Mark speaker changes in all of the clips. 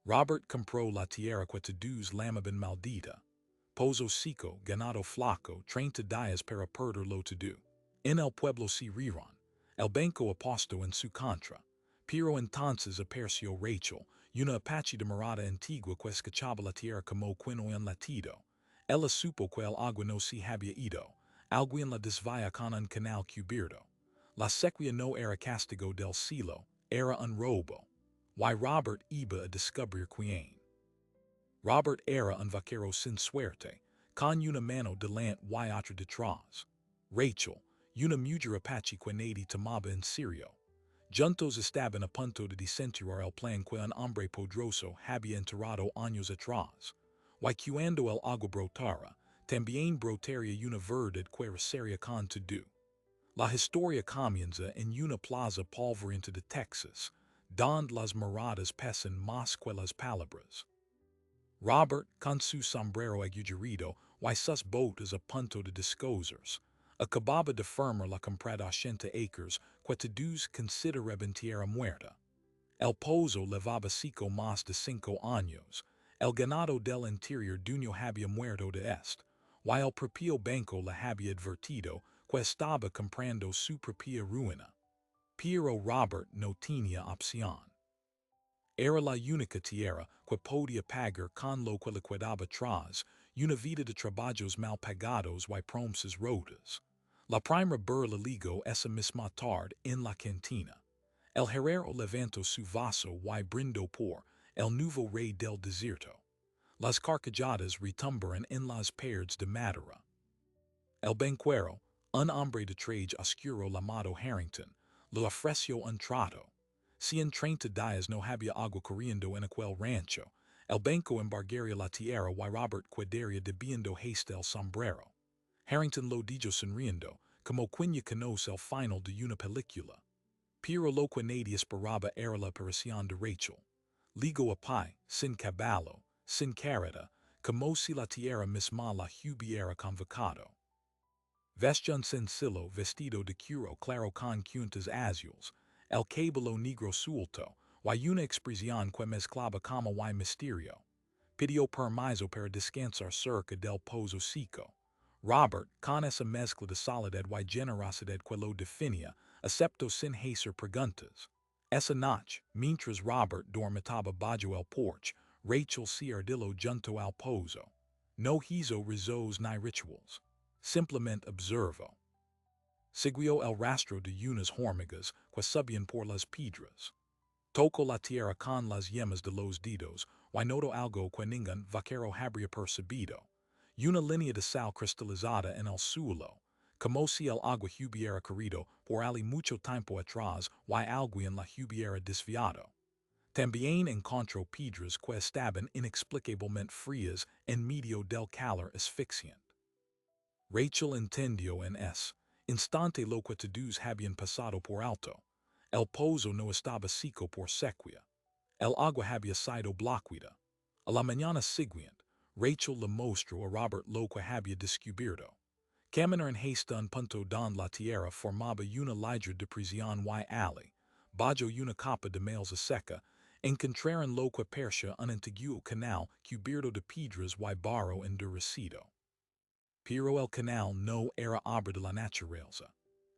Speaker 1: Robert compró la tierra que todos llamaban maldita. Pozo seco, ganado flaco, trained to dias para perder lo to do. En el pueblo se riron. El banco aposto en su contra. Pero entonces apareció Rachel, una apache de morada antigua que escuchaba la tierra como quino en latido. Ella supo que el agua no se había ido. Alguien la desvía con un canal cubierto. La sequía no era castigo del cielo, era un robo. Why Robert iba a descubrir quién. Robert era un vaquero sin suerte, con una mano delante y otra detrás. Rachel, una mujer apache que nadie tomaba en serio. Juntos estaban a punto de descentuar el plan que un hombre poderoso había enterrado años atrás. Y cuando el agua brotara, también brotaría una verdad que sería con todo. La historia comienza en una plaza polvorienta de Texas, donde las miradas pesan más que las palabras. Robert, con su sombrero agujerido y sus botas a punto de descosers, acababa de firmar la compra de 80 acres que todos consideraban tierra muerta. El pozo levaba seco más de 5 años, el ganado del interior dueño había muerto de est, y el propio banco le había advertido que estaba comprando su propia ruina. Pero Robert no tenía opción. Era la única tierra que podía pagar con lo que le quedaba atrás, una vida de trabajos mal pagados y promesas rotas. La primera burla ligó esa misma tarde en la cantina. El herrero levantó su vaso y brindó por el nuevo rey del desierto. Las carcajadas retumbaron en las paredes de madera. El banquero, un hombre de traje oscuro llamado Harrington, le ofreció un trato. Si en 30 días no había agua corriendo en aquel rancho, el banco embargaría la tierra y Robert quedaría debiendo hasta el sombrero. Harrington lo dijo sonriendo, como quien conoce el final de una película. Pero lo que nadie esperaba era la aparición de Rachel. Ligo a pie, sin caballo, sin carreta, como si la tierra misma la hubiera convocado. Vestía un sencillo vestido de cuero claro con puntas azules, el cabello negro suelto, y una expresión que mezclaba como y misterio. Pidió permiso para descansar cerca del pozo seco. Robert, con esa mezcla de soledad y generosidad que lo definía, aceptó sin hacer preguntas. Esa noche, mientras Robert dormitaba bajo el porche, Rachel se ardilló junto al pozo. No hizo rezos ni rituals. Simplemente observó. Siguió el rastro de unas hormigas que subían por las piedras. Tocó la tierra con las yemas de los dedos y notó algo que ningún vaquero habría percibido. Una línea de sal cristalizada en el suelo, como si el agua hubiera corrido por allí mucho tiempo atrás y alguien la hubiera desviado. También encontró piedras que estaban inexplicablemente frías en medio del calor asfixiante. Rachel entendió en ese instante lo que todos habían pasado por alto. El pozo no estaba seco por sequía. El agua había sido bloqueada. A la mañana siguiente, Rachel le mostró a Robert lo que había descubierto. Caminar en hasta un punto donde la tierra formaba una liger de prisión y allí, bajo una capa de maleza seca, encontraron lo que parecía un antiguo canal cubierto de piedras y barro endurecido. Pero el canal no era obra de la naturaleza.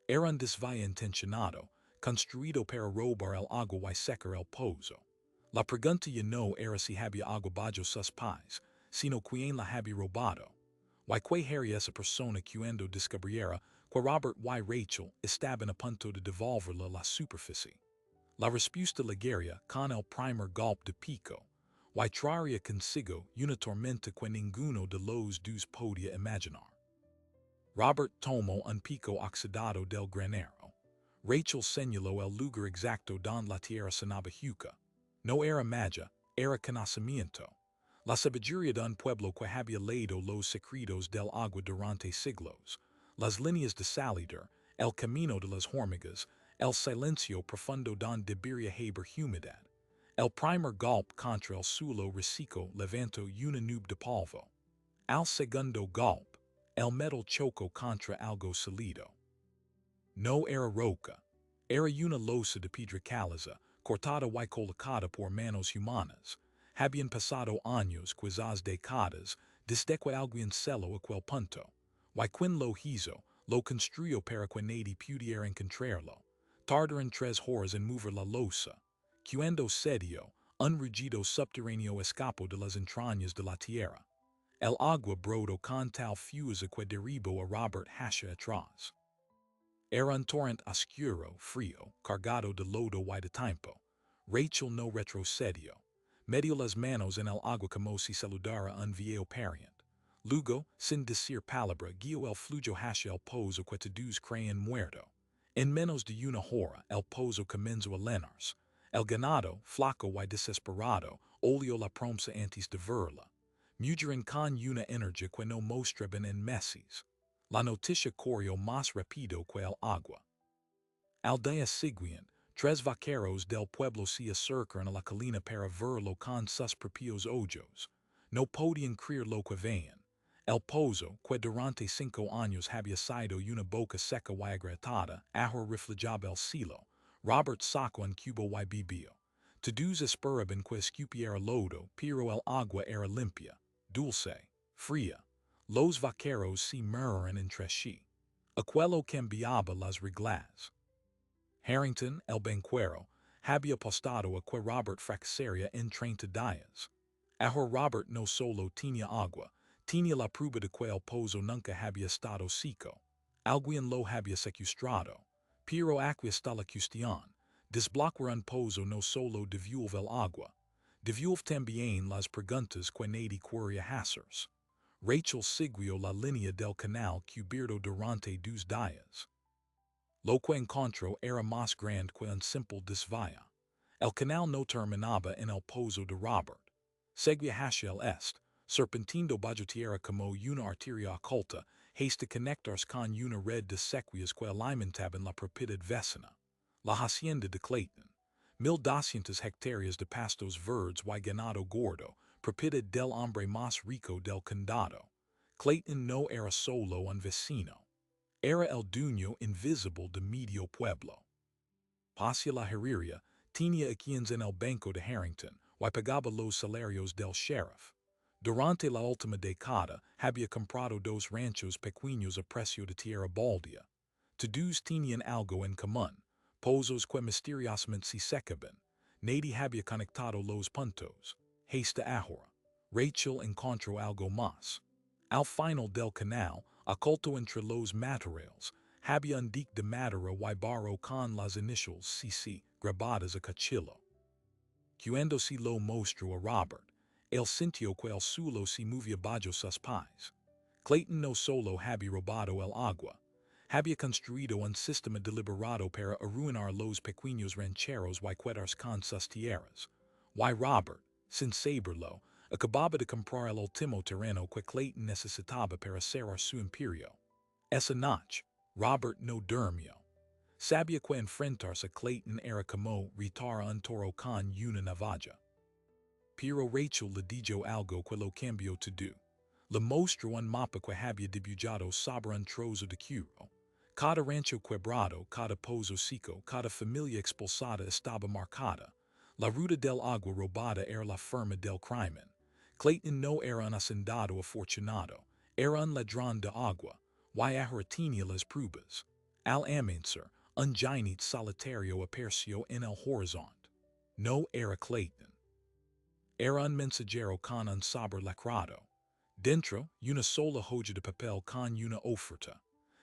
Speaker 1: Era un desvío intencionado, construido para robar el agua y secar el pozo. La pregunta ya no era si había agua bajo sus pies, sino quién la había robado. Y que haría esa persona cuando descubriera que Robert y Rachel estaban a punto de devolverla a la superficie. La respuesta llegaría con el primer golpe de pico, y traería consigo una tormenta que ninguno de los dos podía imaginar. Robert tomó un pico oxidado del granero. Rachel señaló el lugar exacto donde la tierra sonaba hueca. No era magia, era conocimiento. La sabiduría de un pueblo que había leído los secretos del agua durante siglos. Las líneas de salida, el camino de las hormigas, el silencio profundo donde debería haber humedad. El primer golpe contra el suelo reseco levantó una nube de polvo. Al segundo golpe, el metal chocó contra algo sólido. No era roca. Era una losa de piedra caliza, cortada y colocada por manos humanas. habían pasado años quizás décadas, desde que alguien cielo aquel punto. Y quien lo hizo, lo construyó para que nadie pudiera encontrarlo. Tardaron 3 horas en mover la losa. Cuando sedio, un rugido subterráneo escapó de las entrañas de la tierra. El agua broto con tal fuerza que derribó a Robert hacia atrás. Era un torrente oscuro, frío, cargado de lodo y de tiempo. Rachel no retrocedió. Metió las manos en el agua como si saludara a un viejo pariente. Luego, sin decir palabra, guió el flujo hacia el pozo que todos creían muerto. En menos de una hora, el pozo comenzó a llenarse. El ganado, flaco y desesperado, olió la promesa antes de verla. Murieron con una energía que no mostraban en meses. La noticia corrió más rápido que el agua. Al día siguiente, 3 vaqueros del pueblo se acercaron a la colina para verlo con sus propios ojos. No podían creer lo que veían. El pozo, que durante 5 años había sido una boca seca y agrietada, ahora reflejaba el cielo. Robert sacó un cubo y bebió. Todos esperaban que escupiera lodo, pero el agua era limpia, dulce, fría. Los vaqueros se miraron entre sí. Aquello cambiaba las reglas. Harrington, el banquero, había apostado a que Robert fracasaría en 30 días. Ahora Robert no solo tenía agua, tenía la prueba de que el pozo nunca había estado seco. Alguien lo había secuestrado. Pero aquí está la cuestión. Desbloquear un pozo no solo devuelve el agua, devuelve también las preguntas que nadie quería hacerse. Rachel siguió la línea del canal cubierto durante 2 días. Lo que encontró era más grande que un simple desvío. El canal no terminaba en el pozo de Robert. Seguía hacia el este, serpenteando bajo tierra como una arteria oculta, hasta conectarse con una red de sequías que alimentaban la propiedad vecina. La hacienda de Clayton. 1,200 hectáreas de pastos verdes y ganado gordo, propiedad del hombre más rico del condado. Clayton no era solo un vecino. Era el dueño invisible de medio pueblo. Hacia la herrería, tenía acciones en el banco de Harrington, y pagaba los salarios del sheriff. Durante la última década, había comprado 2 ranchos pequeños a precio de tierra baldía. Todos tenían algo en común, pozos que misteriosamente se secaban. Nadie había conectado los puntos. Hasta ahora, Rachel encontró algo más. Al final del canal, oculto entre los matorrales, había un dique de madera y barro con las iniciales CC grabadas a cuchillo. Cuando se lo mostró a Robert, él sintió que el suelo se movía bajo sus pies. Clayton no solo había robado el agua, había construido un sistema deliberado para arruinar los pequeños rancheros y quedarse con sus tierras. Y Robert, sin saberlo, acababa de comprar el último terreno que Clayton necesitaba para cerrar su imperio. Esa noche, Robert no durmió. Sabía que enfrentarse a Clayton era como retar a un toro con una navaja. Pero Rachel le dijo algo que lo cambió todo. Le mostró un mapa que había dibujado sobre un trozo de cuero. Cada rancho quebrado, cada pozo seco, cada familia expulsada estaba marcada. La ruta del agua robada era la firma del crimen. Clayton no era un hacendado afortunado, era un ladrón de agua, y ahora tenía las pruebas. Al amanecer, un giant solitario apareció en el horizonte. No era Clayton. Era un mensajero con un sobre lacrado. Dentro, una sola hoja de papel con una oferta.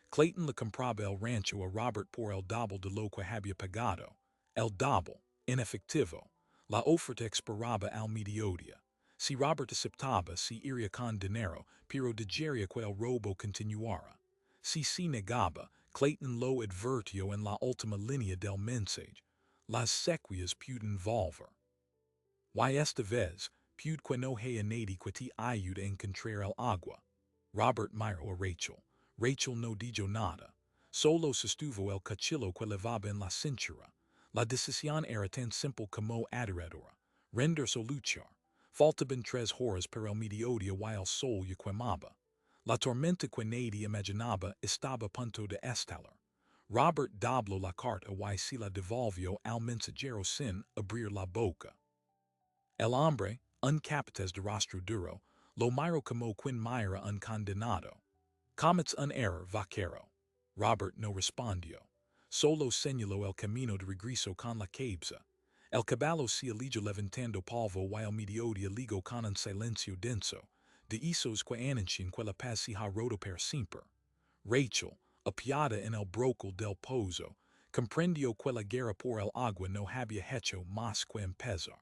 Speaker 1: Clayton le compraba el rancho a Robert por el doble de lo que había pagado. El doble, en efectivo. La oferta expiraba al mediodía. Si Robert aceptaba, se iría con dinero, pero dejaría que el robo continuara. Si se negaba, Clayton lo advirtió en la última línea del mensaje. Las sequías pueden volver. Y esta vez, pude que no haya nadie que te ayude a encontrar el agua. Robert miró a Rachel. Rachel no dijo nada. Solo sostuvo el cuchillo que levaba en la cintura. La decisión era tan simple como aterradora. Rendirse o luchar. Faltaban 3 horas para el mediodía y el sol ya quemaba. La tormenta que nadie imaginaba estaba a punto de estallar. Robert dobló la carta y se la devolvió al mensajero sin abrir la boca. El hombre, uncapites de rostro duro, lo miro como quin mira un condenado. Comets un error vaquero. Robert no respondió. Solo señaló el camino de regreso con la cabeza. El caballo se alejó levantando polvo while mediodia ligo con un silencio denso, de esos que anuncian que la paz se ha roto per siempre. Rachel, apiada en el brocal del pozo, comprendió que la guerra por el agua no había hecho más que empezar.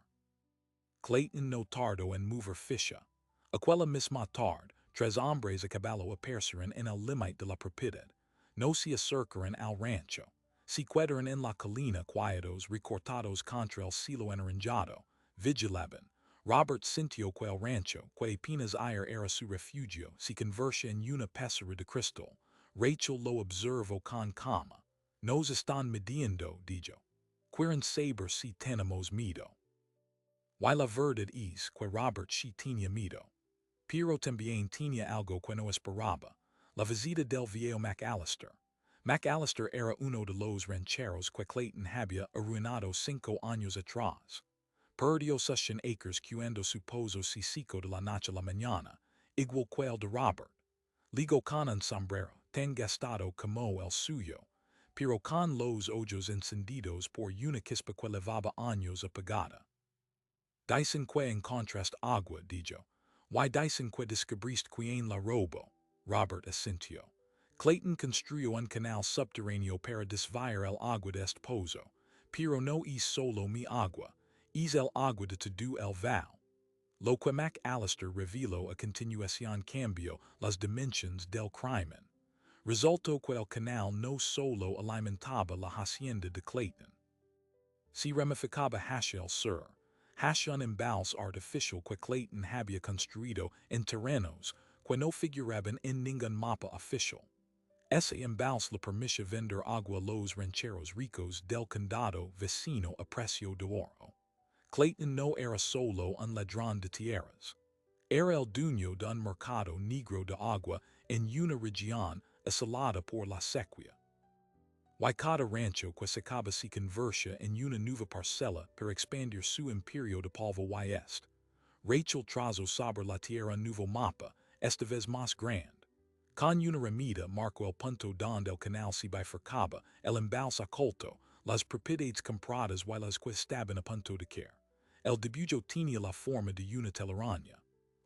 Speaker 1: Clayton no tardó en mover ficha. Aquella misma tarde, tres hombres a caballo aparecieron en el límite de la propiedad. No se acercaron al rancho. Se quedaron en la colina quietos recortados contra el cielo anaranjado. Vigilaban. Robert sintió que el rancho, que apenas ayer era su refugio, se convertía en una pecera de cristal. Rachel lo observó con calma. Nos están midiendo, dijo. Quieren saber si tenemos miedo. While la verdad es que Robert sí tenía miedo. Pero también tenía algo que no esperaba, la visita del viejo McAllister. McAllister era uno de los rancheros que Clayton había arruinado 5 años atrás. Perdió sus 100 acres cuando su pozo se secó de la noche a la mañana, igual que el de Robert. Ligo con un sombrero tan gastado como el suyo, pero con los ojos encendidos por una chispa que llevaba años apagada. Dicen que encontraste agua, dijo. Why dicen que descubriste quien la robó? Robert asintió. Clayton construyó un canal subterráneo para desviar el agua de este pozo, pero no es solo mi agua, es el agua de todo el val. Lo que McAllister reveló a continuación cambió las dimensiones del crimen. Resultó que el canal no solo alimentaba la hacienda de Clayton. Se ramificaba hacia el sur, hacia un embalse artificial que Clayton había construido en terrenos que no figuraban en ningún mapa oficial. Ese embalse le permitía vender agua a los rancheros ricos del condado vecino a precio de oro. Clayton no era solo un ladrón de tierras. Era el dueño de un mercado negro de agua en una región asolada por la sequía. Cada rancho que se acaba se convertía en una nueva parcela para expandir su imperio de polvo y este. Rachel trazó sobre la tierra un nuevo mapa, esta vez más grande. Con una ramita marcó el punto donde el canal se bifurcaba, el embalse oculto, las propiedades compradas y las que estaban a punto de caer. El dibujo tenía la forma de una telaraña.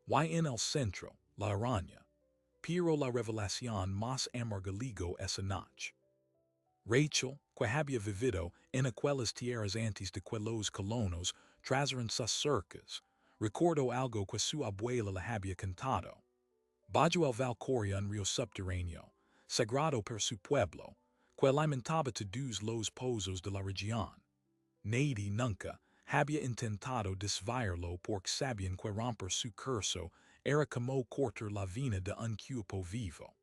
Speaker 1: Y en el centro, la araña. Pero la revelación más amarga llegó esa noche. Rachel, que había vivido en aquellas tierras antes de que los colonos trazaran sus cercas, recordó algo que su abuela le había contado. Bajo el val corría un río subterráneo, sagrado per su pueblo, que alimentaba todos los pozos de la región. Nadie nunca había intentado desviarlo porque sabían que romper su curso era como cortar la vena de un cuerpo vivo.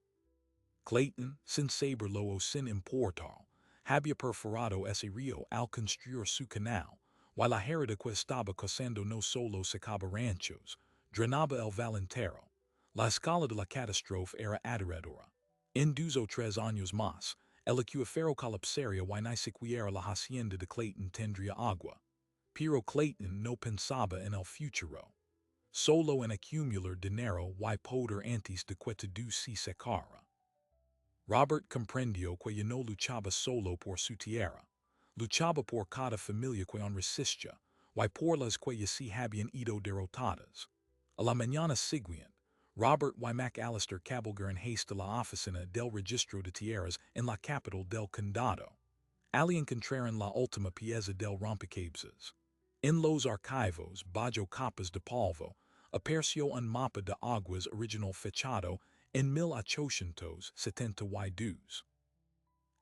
Speaker 1: Clayton, sin saberlo o sin importar, había perforado ese río al construir su canal, while la herida que estaba cosando no solo secaba ranchos, drenaba el val entero. La escala de la catástrofe era aterradora. En 2 o 3 años más, el acuífero colapsaría y ni siquiera la hacienda de Clayton tendría agua. Pero Clayton no pensaba en el futuro. Solo en acumular dinero y poder antes de que todo se secara. Robert comprendió que ya no luchaba solo por su tierra, luchaba por cada familia que aún resistía, y por las que ya se habían ido derrotadas. A la mañana siguiente, Robert y McAllister cabalgaron haste a la oficina del registro de tierras en la capital del condado. Allí encontraron la última pieza del rompecabezas. En los archivos, bajo capas de polvo, apareció un mapa de aguas original fechado en 1872.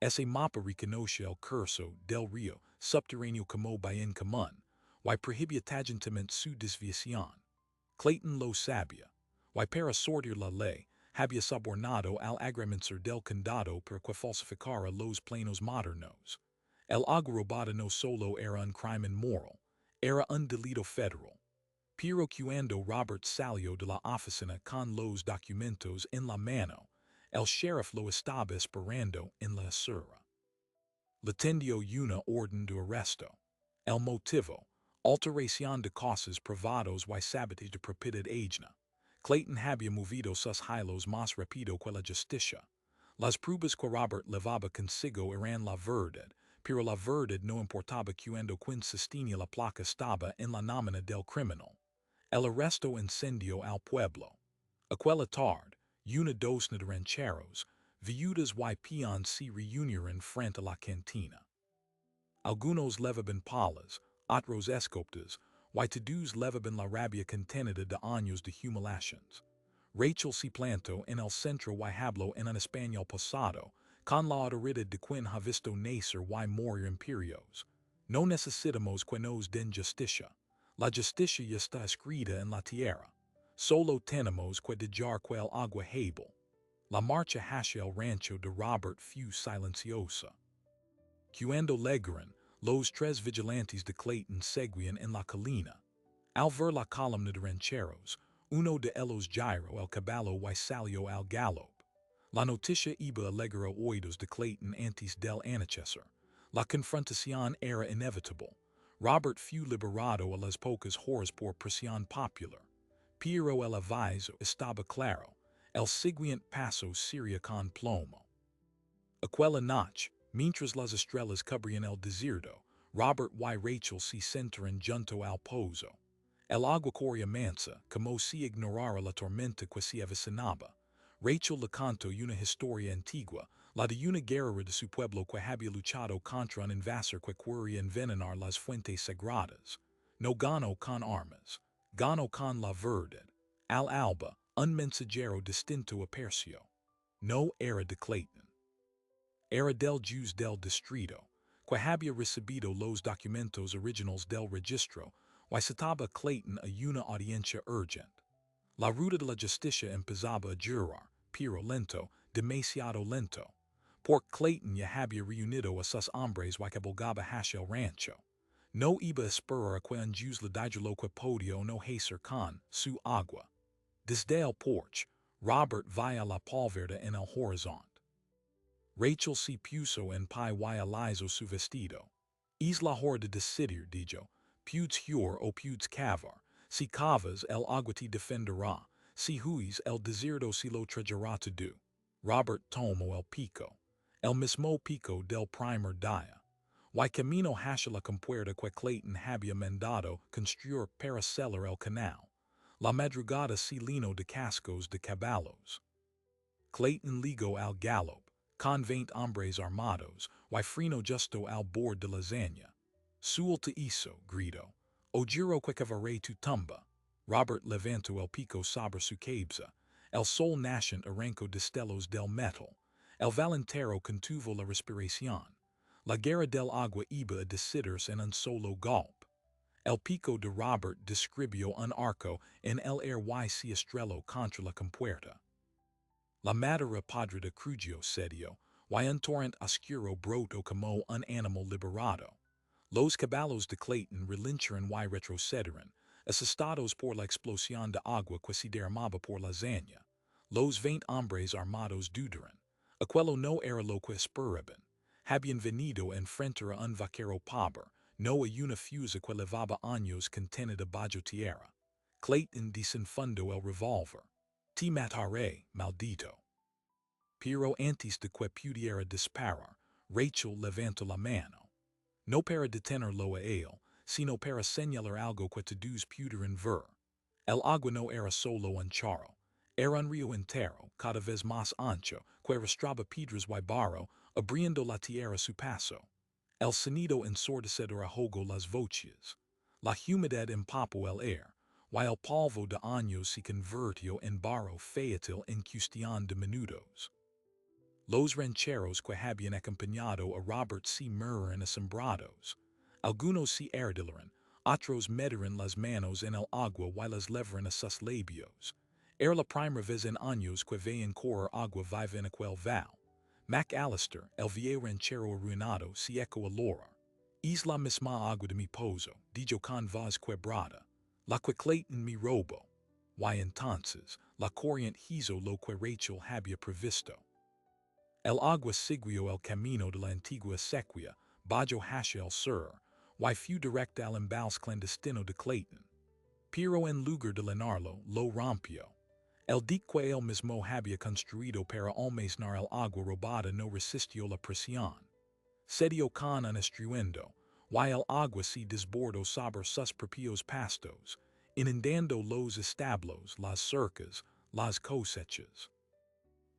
Speaker 1: Ese mapa reconoce el curso del río subterráneo como bien común, y prohibía tajantemente su desviación. Clayton lo sabía, y para sortir la ley, había sobornado al agrimensor del condado para que falsificara los planos modernos. El agua robada no solo era un crimen moral, era un delito federal. Pero cuando Robert salió de la oficina con los documentos en la mano, el sheriff lo estaba esperando en la acera. Le tendió una orden de arresto. El motivo, Alteración de cosas provados y sabetes de propiedad ajena. Clayton había movido sus hilos más rápido que la justicia. Las pruebas que Robert levaba consigo eran la verdad, pero la verdad no importaba cuando consistía la placa estaba en la nómina del criminal. El arresto incendió al pueblo. Aquella tarde, una docena de rancheros, viudas y peones se reunieron frente a la cantina. Algunos levaban palas, otros escopetas, y todos levaban la rabia contenida de años de humillaciones. Rachel se plantó en el centro y habló en un español pasado, con la autoridad de quien ha visto nacer y morir imperios. No necesitamos que nos den justicia. La justicia ya está escrita en la tierra. Solo tenemos que dejar que el agua hable. La marcha hacia el rancho de Robert fue silenciosa. Cuando llegaron, los tres vigilantes de Clayton seguían en la colina. Al ver la columna de rancheros, uno de ellos giró el caballo y salió al galop. La noticia iba a llegar a oídos de Clayton antes del anochecer. La confrontación era inevitable. Robert fue liberado a las pocas horas por presión popular. Pero el aviso estaba claro. El siguiente paso sería con plomo. Aquella noche, mientras las estrellas cubrían el desierto, Robert y Rachel se sentaron junto al pozo. El agua corría mansa, como si ignorara la tormenta que se avecinaba. Rachel le contó una historia antigua, la de una guerrera de su pueblo que había luchado contra un invasor que quería envenenar las fuentes sagradas. No ganó con armas, ganó con la verdad. Al alba, un mensajero distinto apareció. No era de Clayton. Era del juez del distrito, que había recibido los documentos originales del registro, y citaba a Clayton a una audiencia urgente. La ruta de la justicia empezaba a girar, pero lento, demasiado lento. Por Clayton ya había reunido a sus hombres y cabalgaba hacia el rancho. No iba a esperar a que un juez le dijera lo que podía o no hacer con su agua. Desde el porche, Robert veía la polvareda en el horizonte. Rachel se puso en pie y alisó su vestido. Es la hora de decidir, dijo. Pudes jurar o pudes cavar. Si cavas, el agua te defenderá. Si huís, el desierto se lo traerá todo. Robert tomó el pico. El mismo pico del primer día. Y camino hacia la compuerta que Clayton había mandado construir para celar el canal. La madrugada se llenó de cascos de caballos. Clayton ligó al galop, con 20 hombres armados, y freno justo al borde de la zanja. Suelta eso, gritó. O giro que cavaré tu tumba. Robert levantó el pico sobre su cabeza. El sol naciente arrancó destellos del metal. El valentero contuvo la respiración. La guerra del agua iba a decidirse en un solo golpe. El pico de Robert describió un arco en el aire y se estrelló contra la compuerta. La madera podrida crujió sedio, y un torrente oscuro brotó como un animal liberado. Los caballos de Clayton relincharon y retrocedieron, asustados por la explosión de agua que se derramaba por la zanja. Los 20 hombres armados dudaron. Aquello no era lo que esperaban. Habían venido a enfrentar a un vaquero pobre, no a una fusa que llevaba años contenida bajo tierra. Clayton desenfundó el revólver. Te mataré, maldito. Pero antes de que pudiera disparar, Rachel levantó la mano. No para detenerlo a él, sino para señalar algo que todos pudieran ver. El agua no era solo un chorro. Era un río entero, cada vez más ancho, que arrastraba piedras y barro, abriendo la tierra a su paso. El sonido ensordecedor ahogó las voces. La humedad empapó el aire, y el polvo de años se convirtió en barro fétil en cuestión de minutos. Los rancheros que habían acompañado a Robert se miraron asombrados. Algunos se ardillaron, otros metieron las manos en el agua y las levaron a sus labios. Era la primera vez en años que veían correr agua viva en aquel val. McAllister, el viejo ranchero arruinado, se echó a llorar. Es la misma agua de mi pozo, dijo con voz quebrada. La que Clayton me robó. Y entonces, la corriente hizo lo que Rachel había previsto. El agua siguió el camino de la antigua sequía, bajo hacia el sur, why few direct al embals clandestino de Clayton. Pero en lugar de lenarlo, lo rompió. El dique el mismo había construido para almacenar el agua robada no resistió la presión. Sedio con un estruendo, y el agua se desbordó sobre sus propios pastos, inundando los establos, las cercas, las cosechas.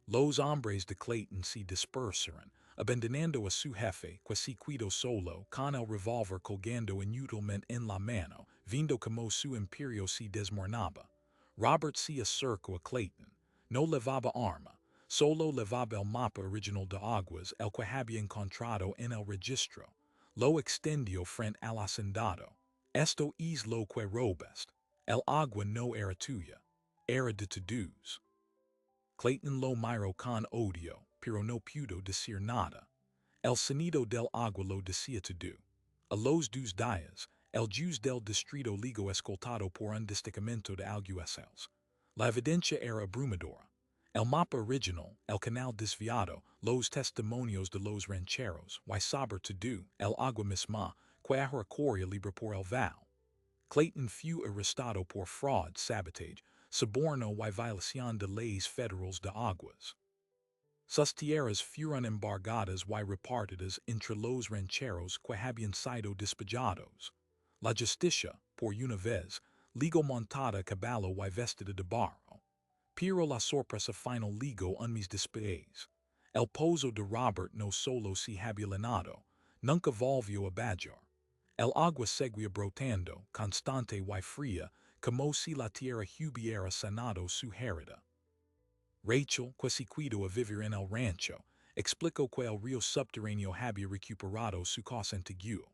Speaker 1: Los hombres de Clayton se dispersaron, abandonando a su jefe, que se quedó solo, con el revólver colgando inútilmente en la mano, viendo como su imperio se desmoronaba. Robert se acercó a Clayton. No levaba arma, solo levaba el mapa original de aguas, el que había encontrado en el registro. Lo extendió frente al hacendado. Esto es lo que robest. El agua no era tuya, era de todos. Clayton lo miró con odio, pero no pudo decir nada. El sonido del agua lo decía todo. A los 2 días, el juez del distrito ligo escoltado por un destacamento de alguaciles. La evidencia era abrumadora. El mapa original, el canal desviado, los testimonios de los rancheros, y saber todo, el agua misma, que ahora corría libre por el val. Clayton fue arrestado por fraud, sabotage, soborno y violación de leyes federales de aguas. Sus tierras fueron embargadas y repartidas entre los rancheros que habían sido despejados. La justicia, por una vez, ligo montada caballo y vestida de barro. Pero la sorpresa final ligo en mis despes. El pozo de Robert no solo se había llenado, nunca volvió a bajar. El agua seguía brotando, constante y fría, como si la tierra hubiera sanado su herida. Rachel, que se quedó a vivir en el rancho, explicó que el río subterráneo había recuperado su cauce antiguo.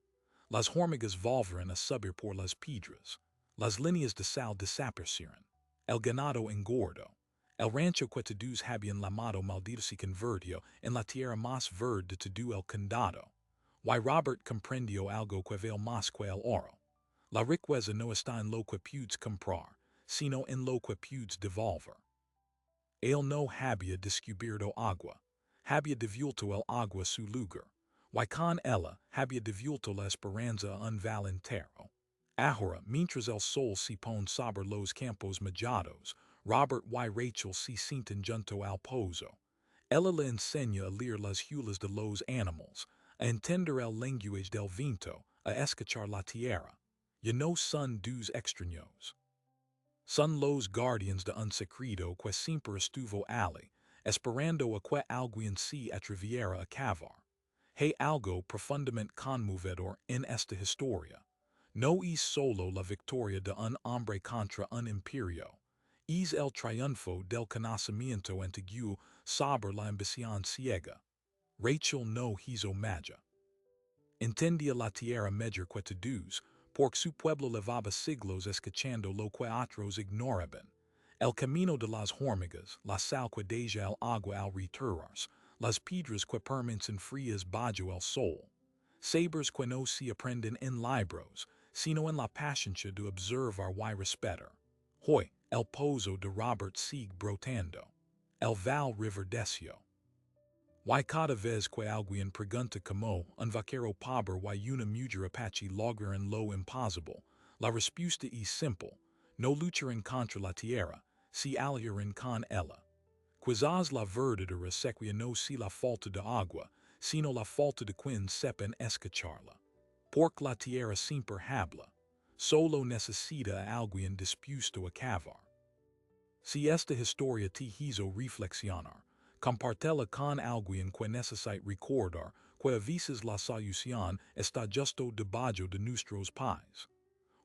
Speaker 1: Las hormigas volvieron a subir por las piedras. Las líneas de sal desaparecieron. El ganado engordó. El rancho que todos habían llamado maldito se convirtió en la tierra más verde de todo el condado. Y Robert comprendió algo que vale más que el oro. La riqueza no está en lo que puedes comprar, sino en lo que puedes devolver. Él no había descubierto agua, había devuelto el agua su lugar, y con ella había devuelto la esperanza a un val entero. Ahora, mientras el sol se pone sobre los campos mojados, Robert y Rachel se sientan junto al pozo. Ella le enseña a leer las huellas de los animales, a entender el lenguaje del viento, a escuchar la tierra. Ya no son 2 extraños. Son los guardians de un secreto que siempre estuvo allí, esperando a que alguien se atreviera a cavar. Hay algo profundamente conmovedor en esta historia. No es solo la victoria de un hombre contra un imperio. Es el triunfo del conocimiento antiguo sobre la ambición ciega. Rachel no hizo magia. Entendía la tierra mejor que todos, porque su pueblo levaba siglos escuchando lo que otros ignoraban. El camino de las hormigas, la sal que deja el agua al retirarse, las piedras que permanecen frías bajo el sol. Sabers que no se aprenden en libros, sino en la paciencia de observar y respetar. Hoy, el pozo de Robert sigue brotando. El val reverdeció. Y cada vez que alguien pregunta como un vaquero pobre y una mujer apache lograron lo imposible, la respuesta es simple: no lucharán contra la tierra, si aliarán con ella. Quizás la verdadera sequía no sea la falta de agua, sino la falta de quien sepan escucharla. Porque la tierra siempre habla, solo necesita a alguien dispuesto a cavar. Si esta historia te hizo reflexionar, compártela con alguien que necesite recordar que a veces la solución está justo debajo de nuestros pies.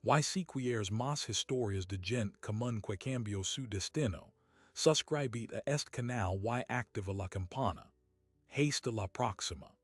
Speaker 1: Y si quieres más historias de gente común que cambió su destino, suscríbete a este canal y activa la campana. Hasta la próxima.